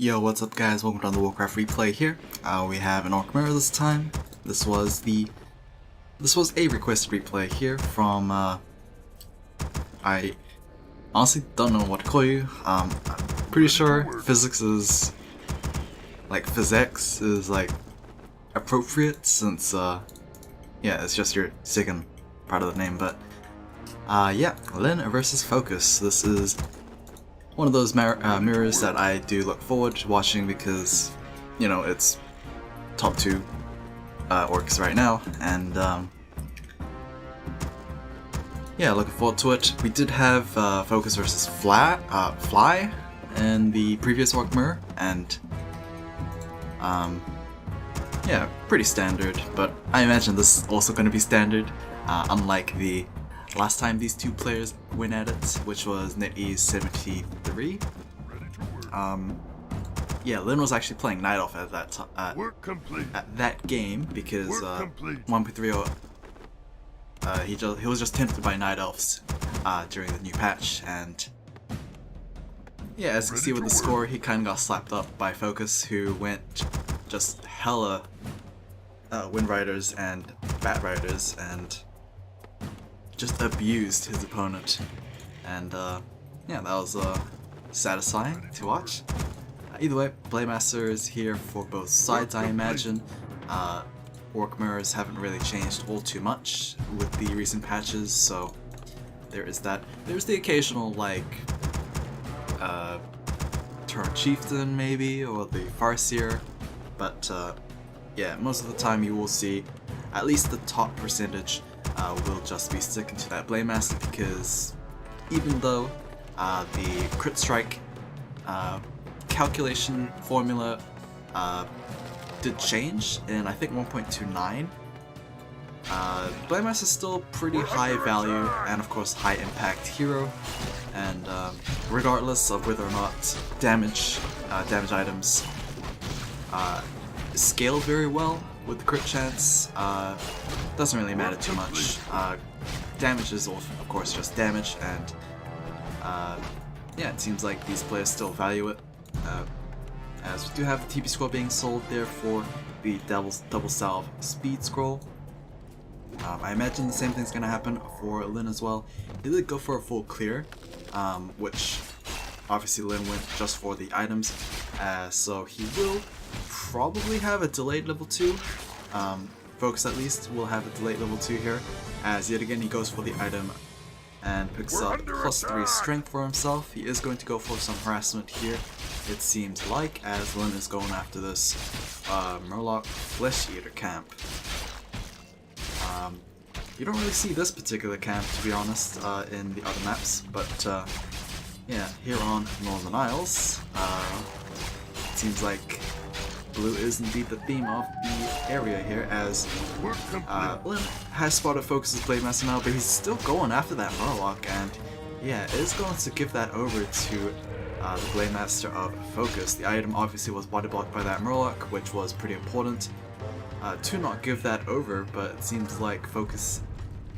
Yo, what's up guys? Welcome to the Warcraft replay here. We have an Orc Mirror this time. This was a requested replay here from I honestly don't know what to call you. I'm pretty sure physics is appropriate since yeah, it's just your second part of the name, but yeah, Lyn versus FoCuS. This is one of those mirrors that I do look forward to watching because, you know, it's top 2 orcs right now, and yeah, looking forward to it. We did have FoCuS versus Fly in the previous orc mirror, and yeah, pretty standard, but I imagine this is also going to be standard, unlike the last time these two players went at it, which was Netease 73. Yeah, Lyn was actually playing Night Elf at that at that game because 1.30 he was just tempted by Night Elves during the new patch, and yeah, as you can see with the score, he kind of got slapped up by FoCuS, who went just hella Wind Riders and Bat Riders and just abused his opponent, and yeah, that was satisfying to watch. Either way, Blademaster is here for both sides, I imagine. Orc mirrors haven't really changed all too much with the recent patches, so there is that. There's the occasional, like, Turn Chieftain maybe, or the Farseer, but yeah, most of the time you will see at least the top percentage will just be sticking to that Blademaster, because even though the crit strike calculation formula did change in, I think, 1.29, Blademaster is still pretty high value and of course high impact hero, and regardless of whether or not damage items scale very well with the crit chance, doesn't really matter too much. Damage is of course just damage, and yeah, it seems like these players still value it, as we do have the TP scroll being sold there for the double salve speed scroll. I imagine the same thing's gonna happen for Lyn as well. He did go for a full clear, which obviously Lyn went just for the items, so he will probably have a delayed level 2. FoCuS at least will have a delayed level 2 here, as yet again he goes for the item and picks up +3 strength for himself. He is going to go for some harassment here, it seems like, as Lyn is going after this Murloc Flesh Eater camp. You don't really see this particular camp, to be honest, in the other maps, but yeah, here on Northern Isles, it seems like blue is indeed the theme of the area here, as Lyn has spotted FoCuS's Blademaster now, but he's still going after that Murloc, and yeah, is going to give that over to the Blademaster of FoCuS. The item obviously was body blocked by that Murloc, which was pretty important to not give that over, but it seems like FoCuS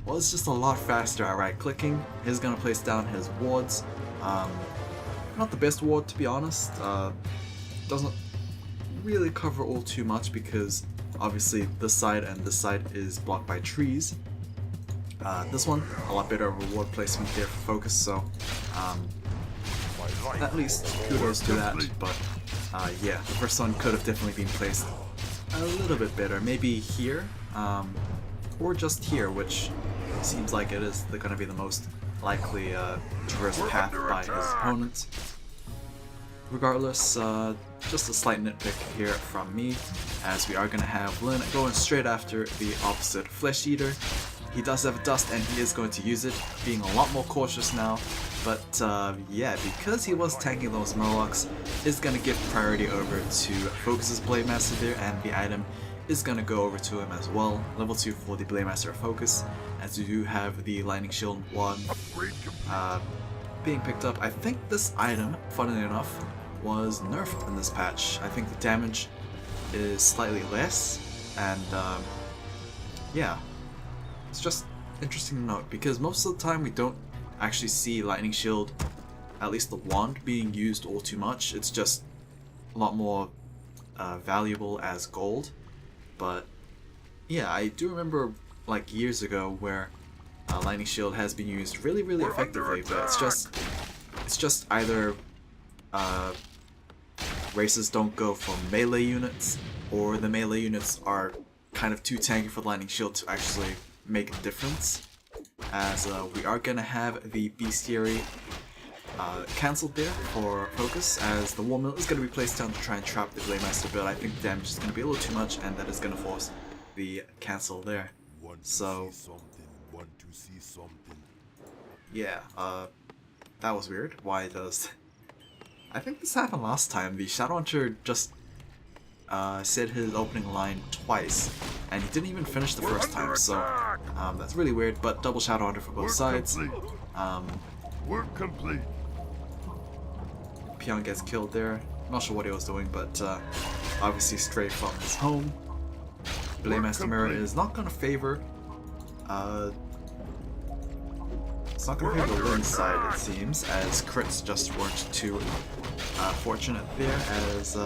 was just a lot faster at right clicking. He's going to place down his wards. Not the best ward, to be honest. Doesn't really cover all too much because obviously this side and this side is blocked by trees. This one, a lot better reward placement there for FoCuS, so at least kudos to that, but yeah, the first one could have definitely been placed a little bit better, maybe here, or just here, which seems like it is going to be the most likely traversed path by his opponent. Regardless, just a slight nitpick here from me, as we are going to have Lyn going straight after the opposite Flesh Eater. He does have a Dust and he is going to use it, being a lot more cautious now, but yeah, because he was tanking those Murlocs, is going to give priority over to FoCuS's Blademaster there, and the item is going to go over to him as well. Level 2 for the Blademaster of FoCuS, as you do have the Lightning Shield 1 being picked up. I think this item, funnily enough, was nerfed in this patch. I think the damage is slightly less, and yeah, it's just interesting to note, because most of the time we don't actually see Lightning Shield, at least the wand, being used all too much. It's just a lot more valuable as gold. But yeah, I do remember like years ago where Lightning Shield has been used really effectively, but it's just either races don't go for melee units, or the melee units are kind of too tanky for the Lightning Shield to actually make a difference. As we are gonna have the bestiary cancelled there for FoCuS, as the War Mill is going to be placed down to try and trap the Blademaster, but I think the damage is going to be a little too much, and that is going to force the cancel there. So yeah, that was weird. Why does... I think this happened last time. The Shadow Hunter just said his opening line twice, and he didn't even finish the first time, so that's really weird, but double Shadow Hunter for both sides. Work complete. Peon gets killed there. Not sure what he was doing, but obviously straight from his home. Blademaster Mirror is not going to favor... it's not going to favor Lynn's side, it seems, as crits just weren't too fortunate there, as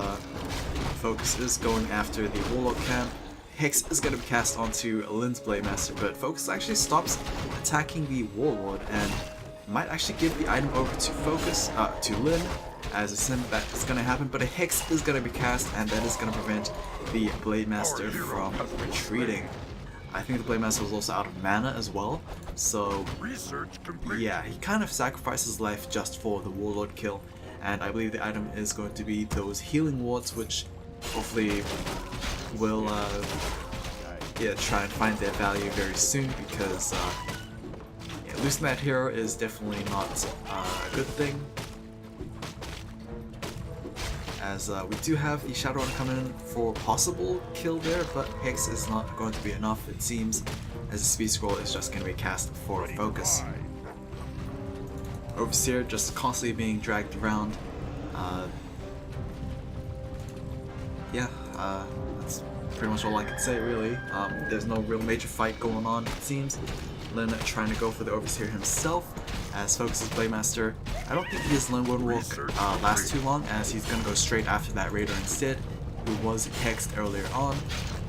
FoCuS is going after the Warlord camp. Hex is going to be cast onto Lynn's Blademaster, but FoCuS actually stops attacking the Warlord and might actually give the item over to FoCuS, to Lynn, as a sim that is going to happen, but a Hex is going to be cast, and that is going to prevent the Blademaster from retreating. I think the Blademaster was also out of mana as well, so yeah, he kind of sacrifices life just for the Warlord kill, and I believe the item is going to be those healing wards, which hopefully will yeah, try and find their value very soon, because losing that hero is definitely not a good thing. As we do have the Shadowrun coming in for possible kill there, but Hex is not going to be enough, it seems, as the Speed Scroll is just going to be cast for FoCuS. Overseer just constantly being dragged around. Yeah, that's pretty much all I can say, really. There's no real major fight going on, it seems. Lynn trying to go for the Overseer himself, as FoCuS' Blademaster. I don't think his Lynn Woodwalk lasts too long, as he's going to go straight after that Raider instead, who was hexed earlier on.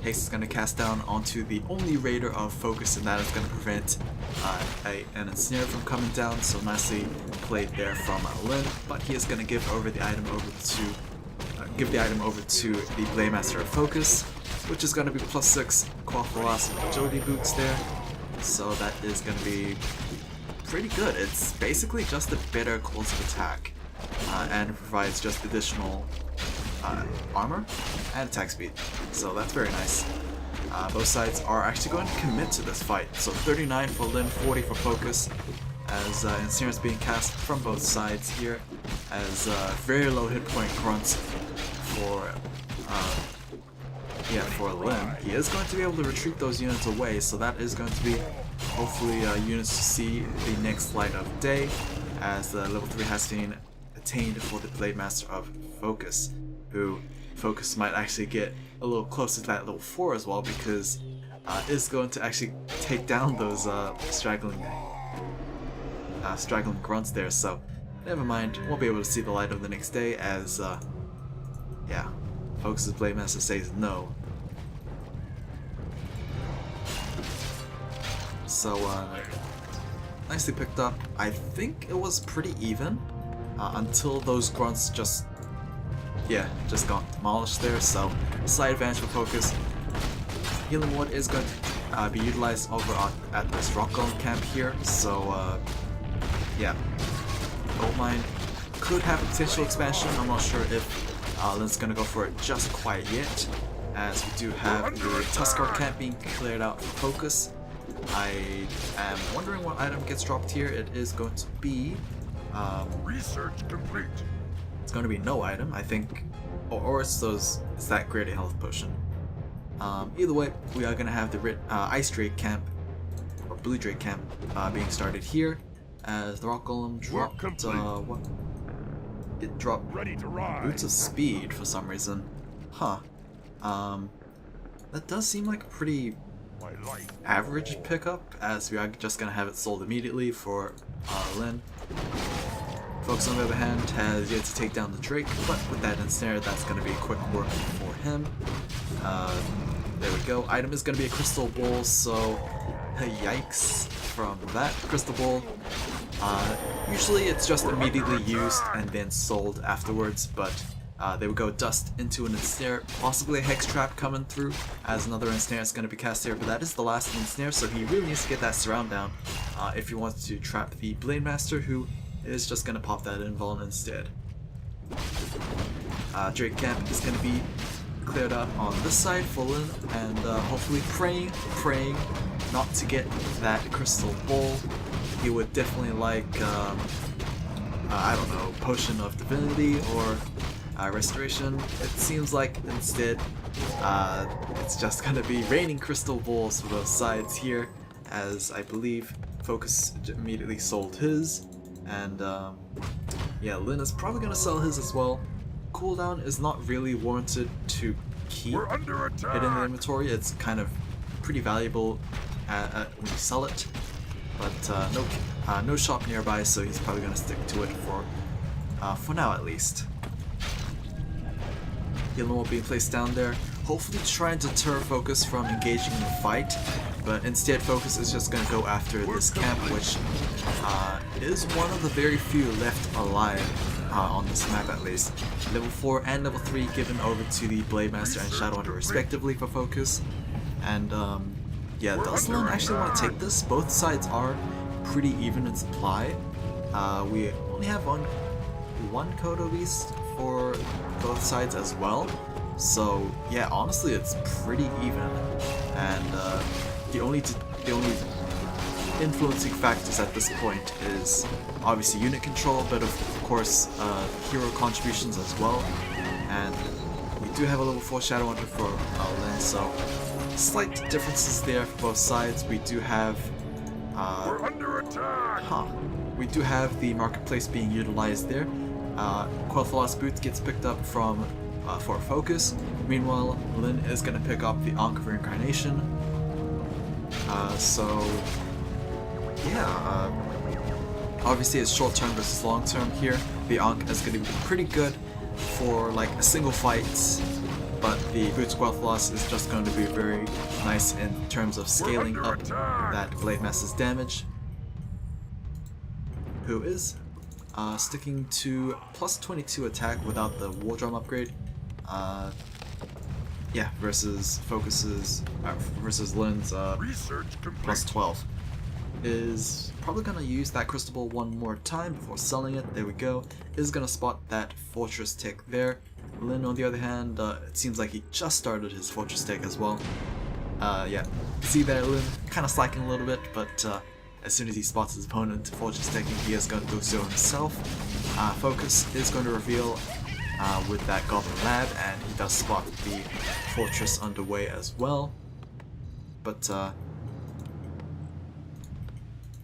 Hex is going to cast down onto the only Raider of FoCuS, and that is going to prevent an Ensnare from coming down, so nicely played there from Lynn, but he is going to give the item over to the Blademaster of FoCuS, which is going to be +6 Quaff Velocity Agility boots there. So that is going to be pretty good. It's basically just a better close attack, and it provides just additional armor and attack speed. So that's very nice. Both sides are actually going to commit to this fight. So 39 for Lynn, 40 for FoCuS, as Ensnare is being cast from both sides here, as very low hit point grunts for for Lynn. He is going to be able to retreat those units away, so that is going to be hopefully units to see the next light of day, as level 3 has been attained for the Blademaster of FoCuS, who FoCuS might actually get a little closer to that level 4 as well, because is going to actually take down those straggling grunts there, so never mind, won't be able to see the light of the next day, as yeah, FoCuS' Blademaster says no. So nicely picked up. I think it was pretty even until those grunts just got demolished there, so slight advantage for FoCuS. Healing Ward is going to be utilized over at this Rock Golem camp here, so yeah, Goldmine could have a potential expansion. I'm not sure if Lynn's gonna go for it just quite yet, as we do have the Tuskar camp being cleared out for FoCuS. I am wondering what item gets dropped here. It is going to be research complete. It's going to be no item, I think, or it's that Greater Health Potion. Either way, we are going to have the Ice Drake camp, or Blue Drake camp, being started here, as the Rock Golem dropped what? It dropped Ready to ride. Boots of Speed for some reason. Huh. That does seem like a pretty average pickup, as we are just going to have it sold immediately for Lynn. FoCuS on the other hand has yet to take down the Drake, but with that ensnare, that's going to be a quick work for him. There we go. Item is going to be a crystal ball, so yikes from that crystal ball. Usually it's just immediately used and then sold afterwards, but there we go, dust into an ensnare, possibly a hex trap coming through as another ensnare is going to be cast here, but that is the last ensnare, so he really needs to get that surround down if he wants to trap the Blade Master, who is just going to pop that invuln instead. Drake camp is going to be cleared up on this side for Lin, and hopefully praying not to get that crystal ball. He would definitely like, I don't know, Potion of Divinity or Restoration. It seems like instead it's just gonna be raining crystal balls for both sides here, as I believe FoCuS immediately sold his, and yeah, Lin is probably gonna sell his as well. Cooldown is not really warranted to keep it in the inventory. It's kind of pretty valuable when you sell it, but no shop nearby, so he's probably gonna stick to it for now at least. Yellow will be placed down there, hopefully to try and deter FoCuS from engaging in the fight, but instead FoCuS is just going to go after this camp, which is one of the very few left alive on this map at least. Level 4 and level 3 given over to the Blade Master and Shadow Hunter respectively for FoCuS, and yeah, does Lin actually want to take this? Both sides are pretty even in supply. We only have one Kodo Beast for both sides as well, so yeah, honestly it's pretty even, and the only influencing factors at this point is obviously unit control, but of course hero contributions as well, and we do have a level 4 Shadow Hunter for Lin, so slight differences there for both sides. We do have We're under attack. We do have the marketplace being utilized there. Quel'Thas Boots gets picked up from for FoCuS. Meanwhile, Lin is going to pick up the Ankh of Reincarnation. So yeah, obviously it's short term versus long term here. The Ankh is going to be pretty good for like a single fight, but the Boots Quel'Thas is just going to be very nice in terms of scaling up that Blade Master's damage, who is sticking to plus 22 attack without the War Drum upgrade. Yeah, versus FoCuS's versus Lin's plus 12. Is probably gonna use that crystal ball one more time before selling it. There we go. Is gonna spot that fortress tick there. Lin, on the other hand, it seems like he just started his fortress tick as well. Yeah, see there, Lin kind of slacking a little bit, but as soon as he spots his opponent fortress taking, he is going to do so himself. FoCuS is going to reveal with that Goblin Lab, and he does spot the fortress underway as well. But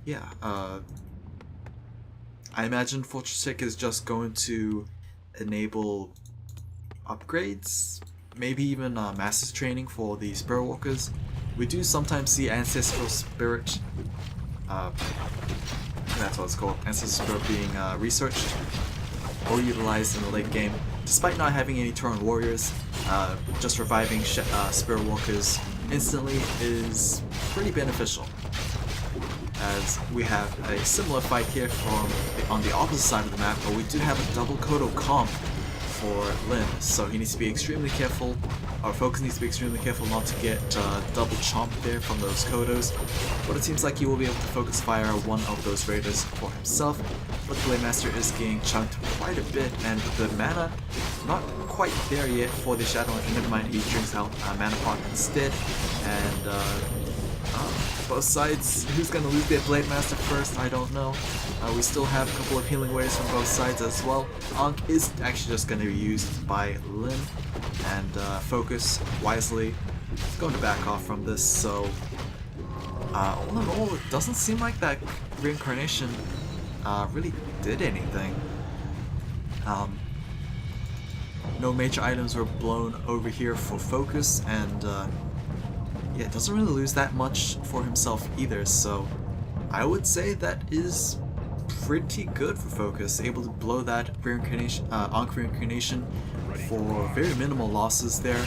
yeah, I imagine Fortress Tick is just going to enable upgrades, maybe even Master's Training for the Spirit Walkers. We do sometimes see Ancestral Spirit, that's what it's called, Ancestral Spirit being researched or utilized in the late game. Despite not having any Tauren Warriors, just reviving Spirit Walkers instantly is pretty beneficial, as we have a similar fight here on the opposite side of the map, but we do have a double Kodo comp for Lin, so he needs to be extremely careful, or FoCuS needs to be extremely careful not to get double chomp there from those Kodos, but it seems like he will be able to focus fire one of those raiders for himself, but the Blade Master is getting chunked quite a bit, and the mana not quite there yet for the Shadow Hunter. Never mind, he drinks out mana pot instead, and both sides, who's going to lose their Blade Master first, I don't know. We still have a couple of healing waves from both sides as well. Ankh is actually just going to be used by Lin, and FoCuS wisely is going to back off from this, so all in all, it doesn't seem like that reincarnation really did anything. No major items were blown over here for FoCuS, and yeah, it doesn't really lose that much for himself either, so I would say that is pretty good for FoCuS, able to blow that reincarnation, Ankh reincarnation for very minimal losses there.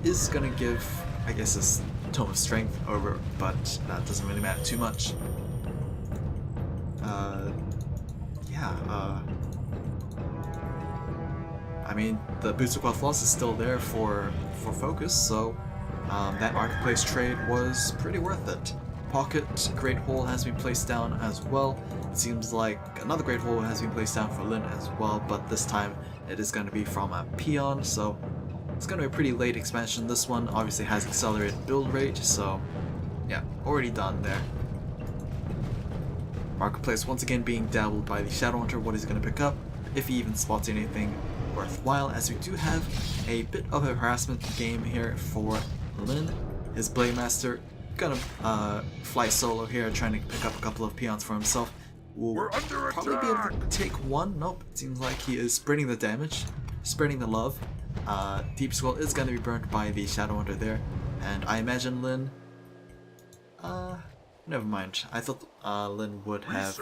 Is gonna give, I guess, this Tome of Strength over, but that doesn't really matter too much. I mean, the booster buff loss is still there for FoCuS, so that marketplace trade was pretty worth it. Pocket Great Hole has been placed down as well. It seems like another Great Hole has been placed down for Lin as well, but this time it is going to be from a Peon, so it's going to be a pretty late expansion. This one obviously has accelerated build rate, so yeah, already done there. Marketplace once again being dabbled by the Shadowhunter. What is he going to pick up, if he even spots anything worthwhile, as we do have a bit of a harassment game here for Lin. His Blademaster gonna fly solo here, trying to pick up a couple of peons for himself. Will probably be able to take one. Nope, it seems like he is spreading the damage, spreading the love. Deep Skull is gonna be burnt by the Shadowhunter there, and I imagine Lin... never mind. I thought Lin would have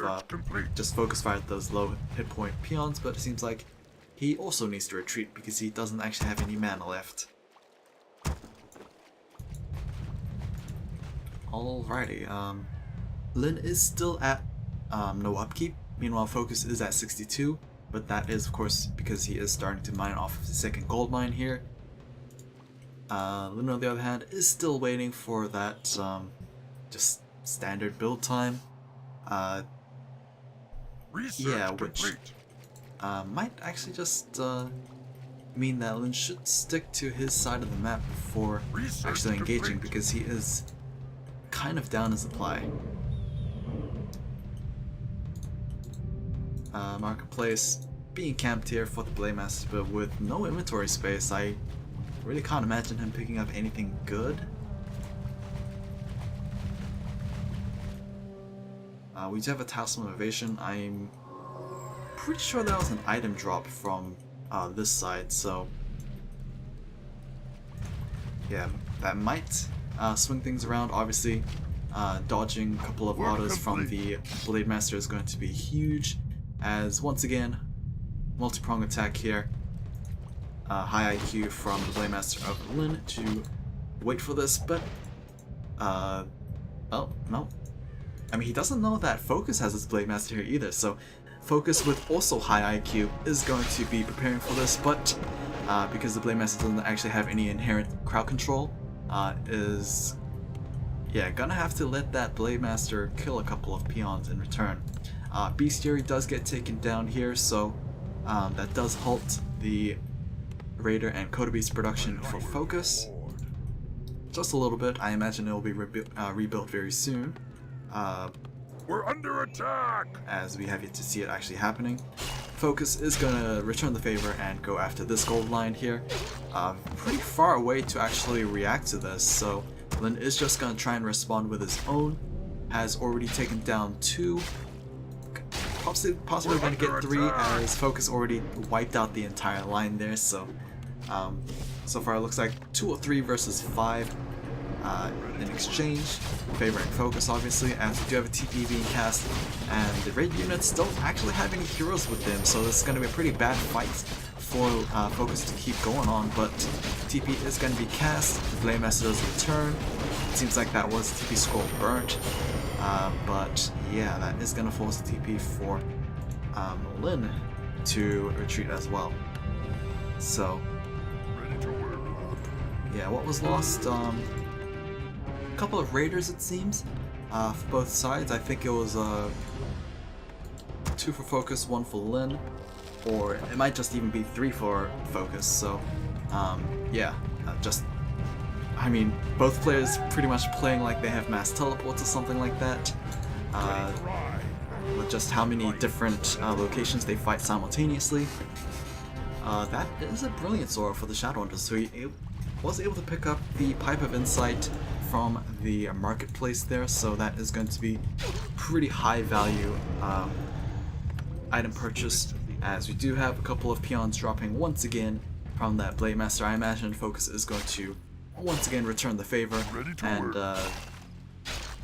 just focus fired those low hit point peons, but it seems like he also needs to retreat because he doesn't actually have any mana left. Alrighty, Lin is still at no upkeep. Meanwhile, FoCuS is at 62, but that is of course because he is starting to mine off of the second gold mine here. Lin, on the other hand, is still waiting for that just standard build time. Yeah, which might actually just mean that Lin should stick to his side of the map before actually engaging, because he is kind of down in supply. Marketplace being camped here for the Blademaster, but with no inventory space, I really can't imagine him picking up anything good. We do have a Talisman of Evasion. I'm pretty sure that was an item drop from this side, so yeah, that might swing things around. Obviously, dodging a couple of autos from the Blademaster is going to be huge, as once again, multi-prong attack here. High IQ from the Blademaster of Lin to wait for this, but oh no. I mean, he doesn't know that FoCuS has his Blademaster here either, so FoCuS with also high IQ is going to be preparing for this, but because the Blademaster doesn't actually have any inherent crowd control, is gonna have to let that Blademaster kill a couple of peons in return. Bestiary does get taken down here, so that does halt the Raider and Kodabeast production for FoCuS. Just a little bit. I imagine it will be rebuilt very soon. We're under attack! As we have yet to see it actually happening. FoCuS is gonna return the favor and go after this gold line here. Pretty far away to actually react to this, so Lin is just gonna try and respond with his own. Has already taken down 2. Possibly gonna get 3, as FoCuS already wiped out the entire line there, so so far it looks like 2 or 3 versus 5 in exchange, favoring FoCuS obviously, as we do have a TP being cast, and the raid units don't actually have any heroes with them, so this is going to be a pretty bad fight for FoCuS to keep going on, but TP is going to be cast, the Blademaster does return. It seems like that was TP scroll burnt, but yeah, that is going to force the TP for Lin to retreat as well. So yeah, what was lost? A couple of raiders, it seems, for both sides. I think it was 2 for FoCuS, 1 for Lin, or it might just even be 3 for FoCuS. So yeah, I mean, both players pretty much playing like they have mass teleports or something like that, with just how many different locations they fight simultaneously. That is a brilliant Zora for the Shadowhunter, so he was able to pick up the Pipe of Insight from the marketplace there, so that is going to be pretty high value item purchase, as we do have a couple of peons dropping once again from that Blademaster. I imagine FoCuS is going to once again return the favor, and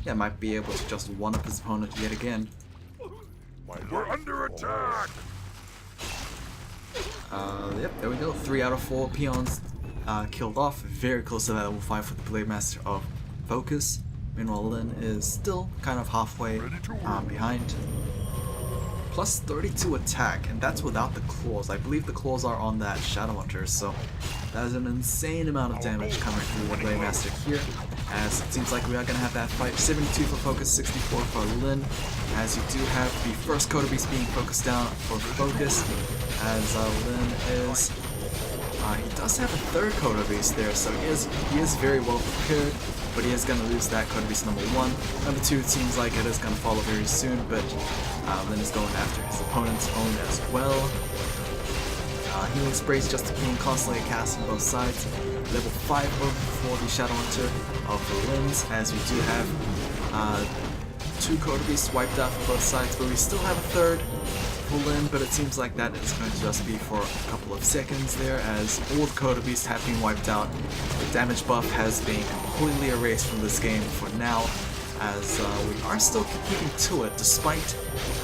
yeah, might be able to just one-up his opponent yet again. We're under attack! Yep, there we go. 3 out of 4 peons killed off. Very close to that level 5 for the Blade Master of FoCuS. Meanwhile, Lin is still kind of halfway behind. Plus 32 attack, and that's without the claws. I believe the claws are on that Shadow Hunter, so that is an insane amount of damage coming through the Blade Master here. As it seems like we are going to have that fight. 72 for FoCuS, 64 for Lin. As you do have the first Coda Beast being focused down for FoCuS. As Lin is, he does have a third Coda Beast there, so he is very well prepared. But he is going to lose that Coda Beast number 1. Number 2, it seems like it is going to follow very soon, but Lin is going after his opponent's own as well. Healing sprays just being constantly cast on both sides. Level 5 over for the Shadow Hunter of the Lins, as we do have 2 Coda Beasts wiped out from both sides, but we still have a third for Lin, but it seems like that is going to just be for a couple of seconds there, as all the Coda Beasts have been wiped out. The damage buff has been completely erased from this game for now, as we are still keeping to it despite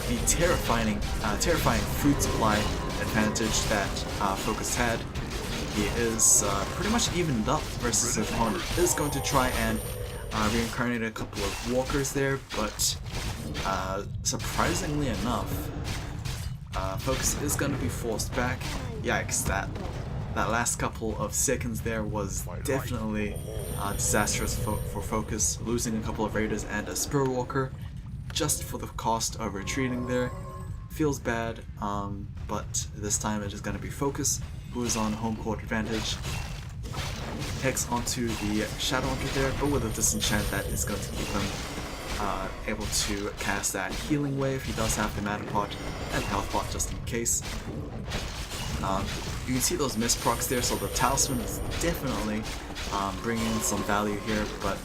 the terrifying food supply advantage that FoCuS had. He is pretty much evened up versus his opponent. Is going to try and reincarnate a couple of walkers there, but surprisingly enough, FoCuS is going to be forced back. Yikes, that last couple of seconds there was definitely disastrous for FoCuS, losing a couple of raiders and a Spirit Walker just for the cost of retreating there. Feels bad, but this time it is going to be FoCuS who is on home court advantage. Hex onto the Shadow Hunter there, but with a disenchant that is going to keep him able to cast that healing wave. He does have the mana pot and health pot just in case. You can see those miss procs there, so the talisman is definitely bringing some value here, but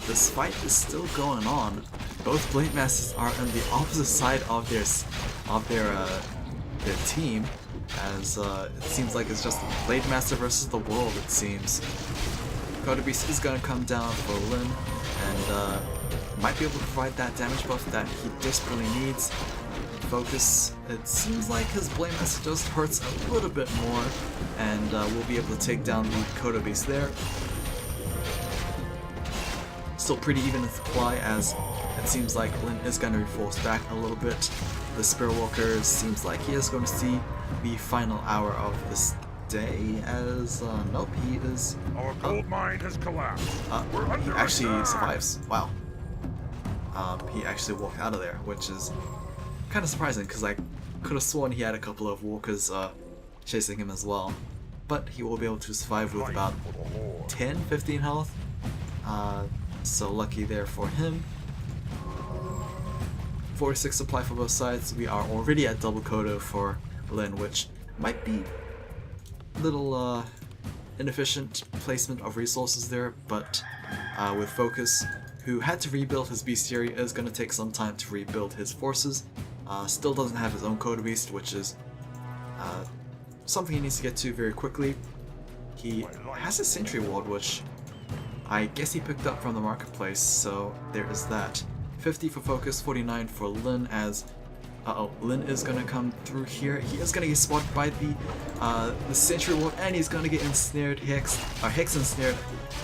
this fight is still going on. Both Blade Masters are on the opposite side of their team, as it seems like it's just the Blade Master versus the world, it seems. Coda Beast is going to come down for Lin, and might be able to provide that damage buff that he desperately needs. FoCuS, it seems like his Blade Master just hurts a little bit more, and we'll be able to take down the Coda Beast there. Still pretty even in supply, as it seems like Lin is going to be forced back a little bit. The Spirit Walker seems like he is going to see the final hour of this day, as nope, he is. Our gold mine has collapsed. He actually survives. Wow. He actually walked out of there, which is kind of surprising because I could have sworn he had a couple of walkers chasing him as well. But he will be able to survive with about 10-15 health. So lucky there for him. 46 supply for both sides. We are already at double Coda for Lin, which might be a little inefficient placement of resources there, but with FoCuS, who had to rebuild his bestiary, is going to take some time to rebuild his forces. Still doesn't have his own Coda Beast, which is something he needs to get to very quickly. He has a Sentry Ward, which I guess he picked up from the marketplace, so there is that. 50 for FoCuS, 49 for Lin, as Lin is gonna come through here. He is gonna get spotted by the Sentry Ward, and he's gonna get ensnared, Hex ensnared,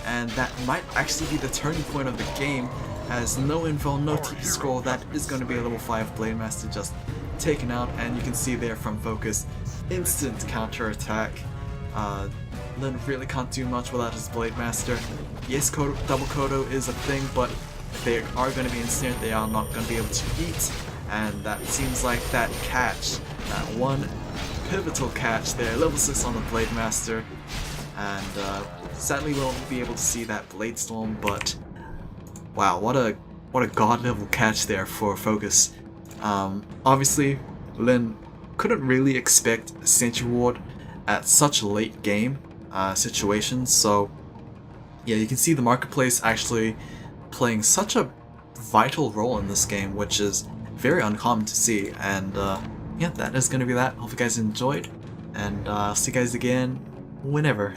and that might actually be the turning point of the game, as no info, no TP scroll. That is gonna be a level 5 Blade Master just taken out, and you can see there from FoCuS, instant counter attack. Lin really can't do much without his Blade Master. Yes, double Kodo is a thing, but if they are going to be ensnared, they are not going to be able to eat. And that seems like that catch, that one pivotal catch there, level 6 on the Blade Master. And sadly we won't be able to see that Blade Storm, but wow, what a god level catch there for FoCuS. Obviously, Lin couldn't really expect a Sentry Ward at such a late game situation, so yeah, you can see the marketplace actually playing such a vital role in this game, which is very uncommon to see. And yeah, that is going to be that. Hope you guys enjoyed, and I'll see you guys again whenever.